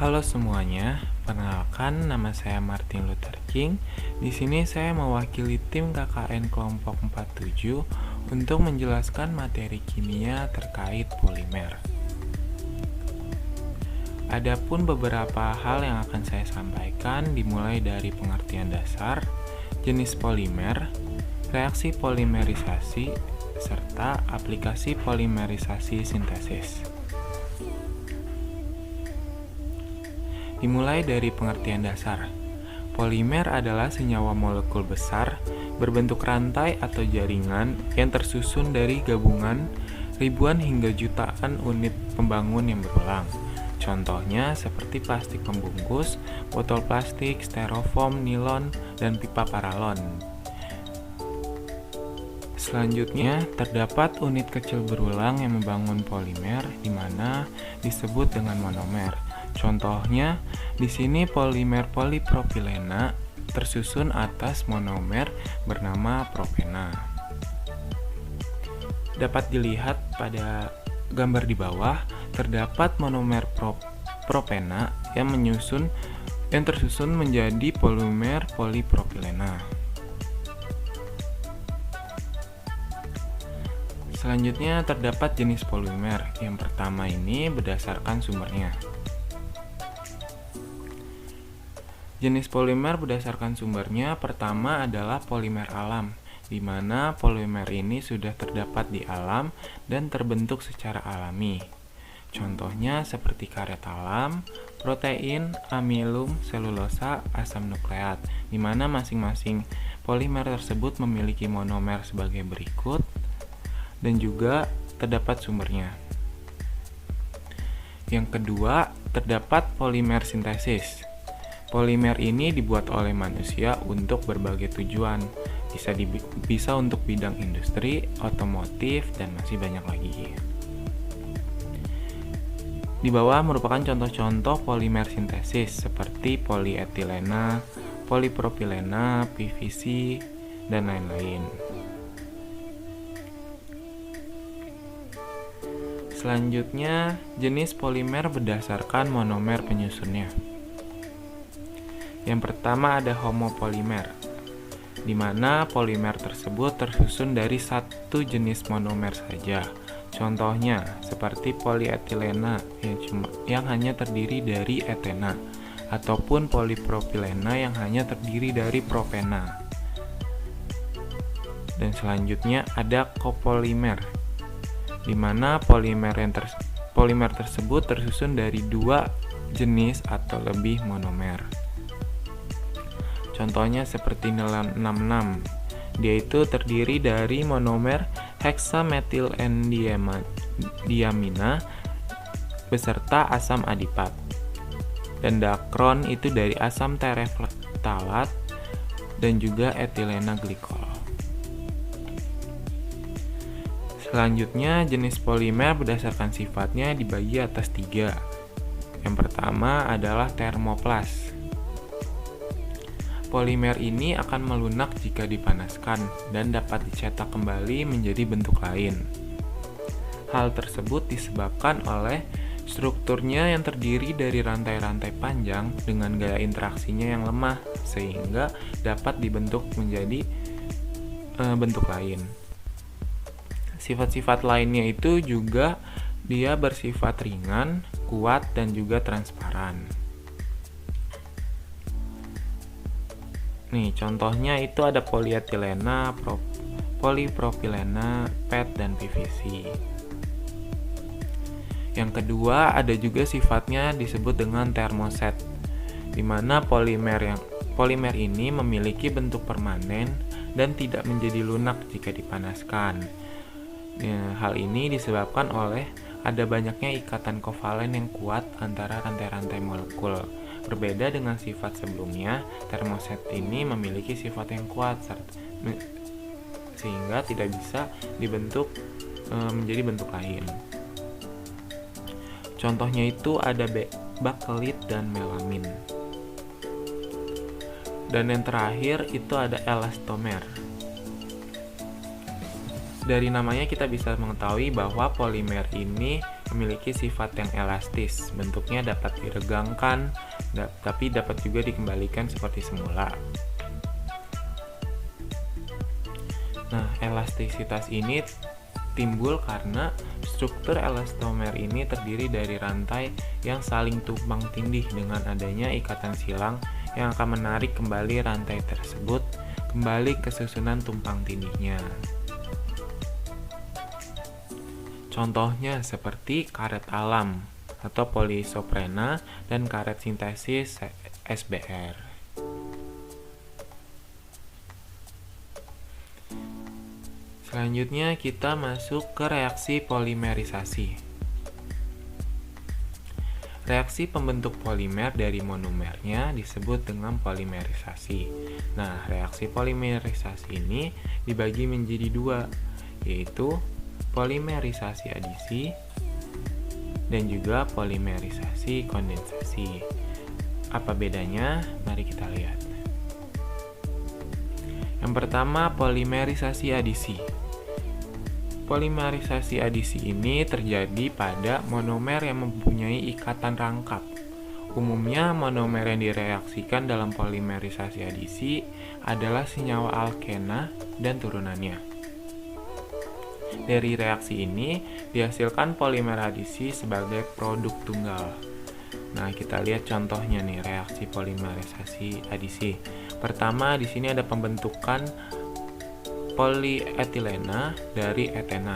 Halo semuanya, perkenalkan nama saya Martin Luther King. Di sini saya mewakili tim KKN kelompok 47 untuk menjelaskan materi kimia terkait polimer. Adapun beberapa hal yang akan saya sampaikan dimulai dari pengertian dasar, jenis polimer, reaksi polimerisasi, serta aplikasi polimerisasi sintesis. Dimulai dari pengertian dasar. Polimer adalah senyawa molekul besar berbentuk rantai atau jaringan yang tersusun dari gabungan ribuan hingga jutaan unit pembangun yang berulang. Contohnya seperti plastik pembungkus, botol plastik, styrofoam, nilon, dan pipa paralon. Selanjutnya, terdapat unit kecil berulang yang membangun polimer, di mana disebut dengan monomer. Contohnya, di sini polimer polipropilena tersusun atas monomer bernama propena. Dapat dilihat pada gambar di bawah, terdapat monomer propena yang tersusun menjadi polimer polipropilena. Selanjutnya terdapat jenis polimer. Yang pertama ini berdasarkan sumbernya. Jenis polimer berdasarkan sumbernya pertama adalah polimer alam, di mana polimer ini sudah terdapat di alam dan terbentuk secara alami. Contohnya seperti karet alam, protein, amilum, selulosa, asam nukleat, di mana masing-masing polimer tersebut memiliki monomer sebagai berikut dan juga terdapat sumbernya. Yang kedua, terdapat polimer sintesis. Polimer ini dibuat oleh manusia untuk berbagai tujuan, bisa untuk bidang industri, otomotif, dan masih banyak lagi. Di bawah merupakan contoh-contoh polimer sintesis seperti polietilena, polipropilena, PVC, dan lain-lain. Selanjutnya, jenis polimer berdasarkan monomer penyusunnya. Yang pertama ada homopolimer, di mana polimer tersebut tersusun dari satu jenis monomer saja. Contohnya seperti polietilena yang hanya terdiri dari etena, ataupun polipropilena yang hanya terdiri dari propena. Dan selanjutnya ada copolimer, di mana polimer tersebut tersusun dari dua jenis atau lebih monomer. Contohnya seperti nilon 66. Dia itu terdiri dari monomer hexamethyldiamina beserta asam adipat. Dan dakron itu dari asam tereftalat dan juga etilena glikol. Selanjutnya, jenis polimer berdasarkan sifatnya dibagi atas 3. Yang pertama adalah termoplas. Polimer ini akan melunak jika dipanaskan dan dapat dicetak kembali menjadi bentuk lain. Hal tersebut disebabkan oleh strukturnya yang terdiri dari rantai-rantai panjang dengan gaya interaksinya yang lemah, sehingga dapat dibentuk menjadi bentuk lain. Sifat-sifat lainnya itu juga dia bersifat ringan, kuat, dan juga transparan. Nih, contohnya itu ada polietilena, polipropilena, PET, dan PVC. Yang kedua, ada juga sifatnya disebut dengan termoset, di mana polimer ini memiliki bentuk permanen dan tidak menjadi lunak jika dipanaskan. Hal ini disebabkan oleh ada banyaknya ikatan kovalen yang kuat antara rantai-rantai molekul. Berbeda dengan sifat sebelumnya, termoset ini memiliki sifat yang kuat sehingga tidak bisa dibentuk menjadi bentuk lain. Contohnya itu ada bakelit dan melamin. Dan yang terakhir itu ada elastomer. Dari namanya kita bisa mengetahui bahwa polimer ini memiliki sifat yang elastis. Bentuknya dapat diregangkan, tapi dapat juga dikembalikan seperti semula. Nah, elastisitas ini timbul karena struktur elastomer ini terdiri dari rantai yang saling tumpang tindih dengan adanya ikatan silang yang akan menarik kembali rantai tersebut kembali ke susunan tumpang tindihnya. Contohnya seperti karet alam atau poliisoprena dan karet sintesis SBR. Selanjutnya kita masuk ke reaksi polimerisasi. Reaksi pembentuk polimer dari monomernya disebut dengan polimerisasi. Nah, reaksi polimerisasi ini dibagi menjadi dua, yaitu polimerisasi adisi dan juga polimerisasi kondensasi. Apa bedanya? Mari kita lihat. Yang pertama, polimerisasi adisi. Polimerisasi adisi ini terjadi pada monomer yang mempunyai ikatan rangkap. Umumnya, monomer yang direaksikan dalam polimerisasi adisi adalah senyawa alkena dan turunannya. Dari reaksi ini dihasilkan polimer adisi sebagai produk tunggal. Nah, kita lihat contohnya nih, reaksi polimerisasi adisi. Pertama, di sini ada pembentukan polietilena dari etena.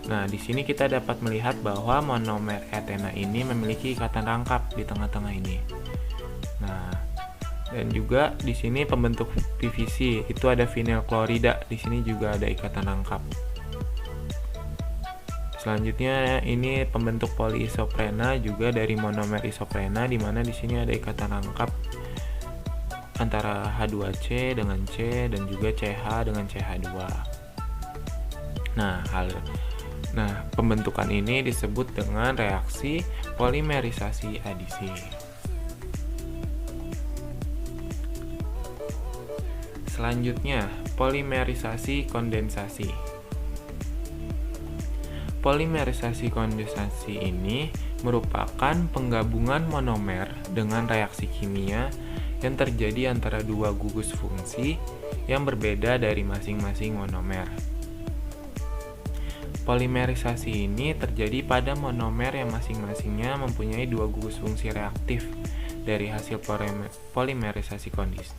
Nah, di sini kita dapat melihat bahwa monomer etena ini memiliki ikatan rangkap di tengah-tengah ini. Nah, dan juga di sini pembentuk PVC itu ada vinyl klorida. Di sini juga ada ikatan rangkap. Selanjutnya ini pembentuk poliisoprena juga dari monomer isoprena, di mana di sini ada ikatan rangkap antara H2C dengan C dan juga CH dengan CH2. Nah, pembentukan ini disebut dengan reaksi polimerisasi adisi. Selanjutnya, polimerisasi kondensasi. Polimerisasi kondensasi ini merupakan penggabungan monomer dengan reaksi kimia yang terjadi antara dua gugus fungsi yang berbeda dari masing-masing monomer. Polimerisasi ini terjadi pada monomer yang masing-masingnya mempunyai dua gugus fungsi reaktif. Dari hasil polimerisasi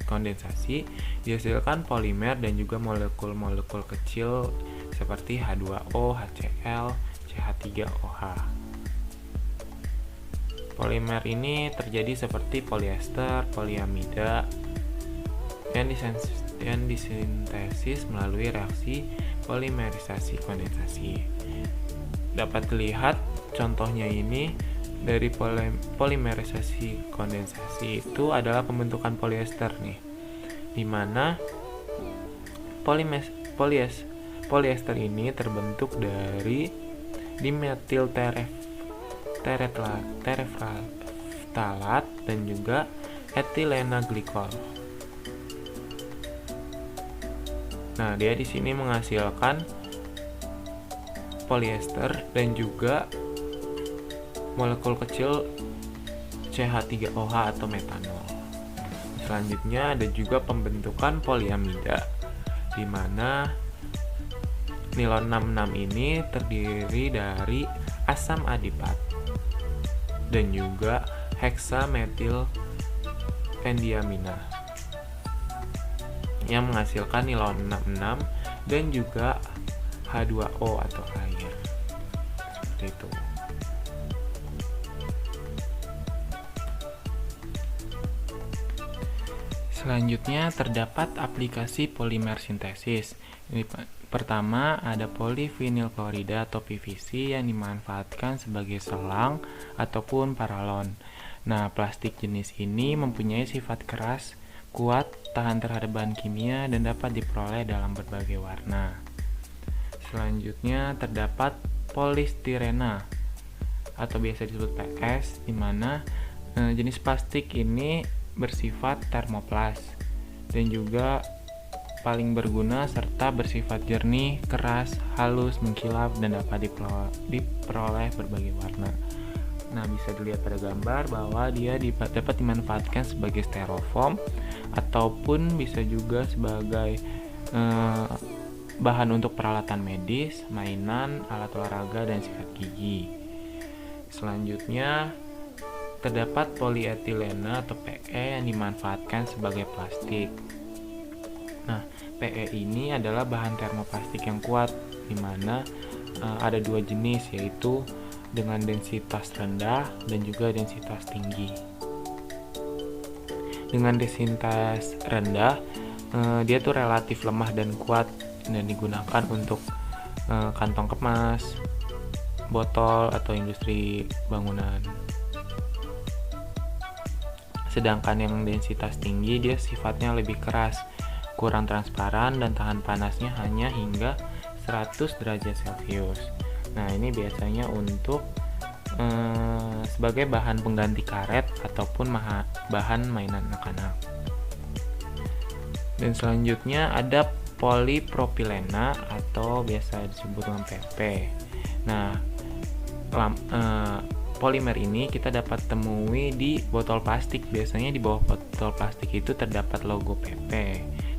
kondensasi dihasilkan polimer dan juga molekul-molekul kecil seperti H2O, HCl, CH3OH. Polimer ini terjadi seperti polyester, polyamida yang disintesis melalui reaksi polimerisasi kondensasi. Dapat dilihat contohnya ini dari polimerisasi kondensasi itu adalah pembentukan polyester nih, di mana polyester ini terbentuk dari dimetil tereftalat dan juga etilena glikol. Nah, dia di sini menghasilkan polyester dan juga molekul kecil CH3OH atau metanol. Selanjutnya ada juga pembentukan polyamida, di mana nilon 66 ini terdiri dari asam adipat dan juga heksametil endiamina yang menghasilkan nilon 66 dan juga H2O atau air. Seperti itu. Selanjutnya terdapat aplikasi polimer sintesis. Ini pertama ada polivinyl klorida atau PVC yang dimanfaatkan sebagai selang ataupun paralon. Nah, plastik jenis ini mempunyai sifat keras, kuat, tahan terhadap bahan kimia dan dapat diperoleh dalam berbagai warna. Selanjutnya terdapat polistirena atau biasa disebut PS, di mana jenis plastik ini bersifat termoplas dan juga paling berguna serta bersifat jernih, keras, halus, mengkilap, dan dapat diperoleh berbagai warna. Nah, bisa dilihat pada gambar bahwa dia dapat dimanfaatkan sebagai styrofoam ataupun bisa juga sebagai bahan untuk peralatan medis, mainan, alat olahraga, dan sikat gigi. Selanjutnya, terdapat polietilena atau PE yang dimanfaatkan sebagai plastik. Nah, PE ini adalah bahan termoplastik yang kuat, di mana ada dua jenis, yaitu dengan densitas rendah dan juga densitas tinggi. Dengan densitas rendah, dia tuh relatif lemah dan kuat dan digunakan untuk kantong kemas, botol, atau industri bangunan. Sedangkan yang densitas tinggi dia sifatnya lebih keras, kurang transparan, dan tahan panasnya hanya hingga 100 derajat Celcius. Nah, ini biasanya untuk sebagai bahan pengganti karet ataupun bahan mainan anak-anak. Dan selanjutnya ada polipropilena atau biasa disebut dengan PP. Nah, polimer ini kita dapat temui di botol plastik. Biasanya di bawah botol plastik itu terdapat logo PP.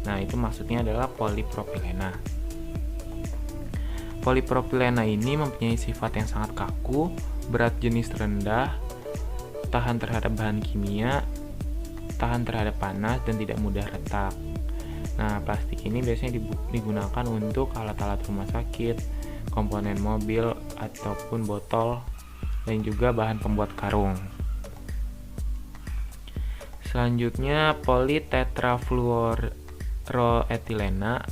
Nah, itu maksudnya adalah polipropilena. Polipropilena ini mempunyai sifat yang sangat kaku, berat jenis rendah, tahan terhadap bahan kimia, tahan terhadap panas, dan tidak mudah retak. Nah, plastik ini biasanya digunakan untuk alat-alat rumah sakit, komponen mobil, ataupun botol, dan juga bahan pembuat karung. Selanjutnya, politetrafluoroetilena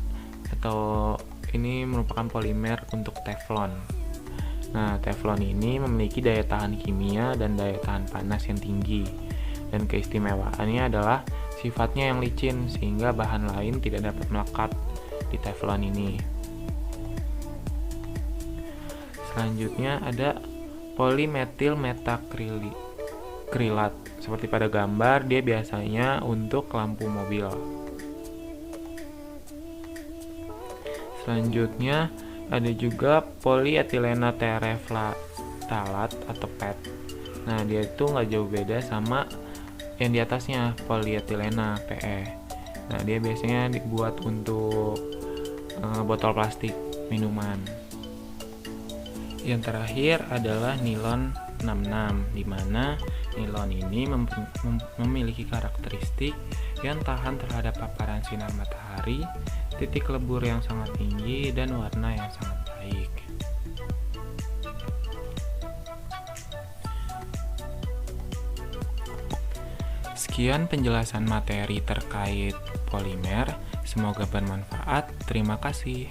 atau ini merupakan polimer untuk teflon. Nah, teflon ini memiliki daya tahan kimia dan daya tahan panas yang tinggi. Dan keistimewaannya adalah sifatnya yang licin sehingga bahan lain tidak dapat melekat di teflon ini. Selanjutnya ada polimetil metakrilat. Seperti pada gambar, dia biasanya untuk lampu mobil. Selanjutnya ada juga polietilena tereftalat atau PET. Nah, dia itu nggak jauh beda sama yang di atasnya, polietilena PE. Nah, dia biasanya dibuat untuk botol plastik minuman. Yang terakhir adalah nilon 66, di mana nilon ini memiliki karakteristik yang tahan terhadap paparan sinar matahari, titik lebur yang sangat tinggi, dan warna yang sangat baik. Sekian penjelasan materi terkait polimer. Semoga bermanfaat. Terima kasih.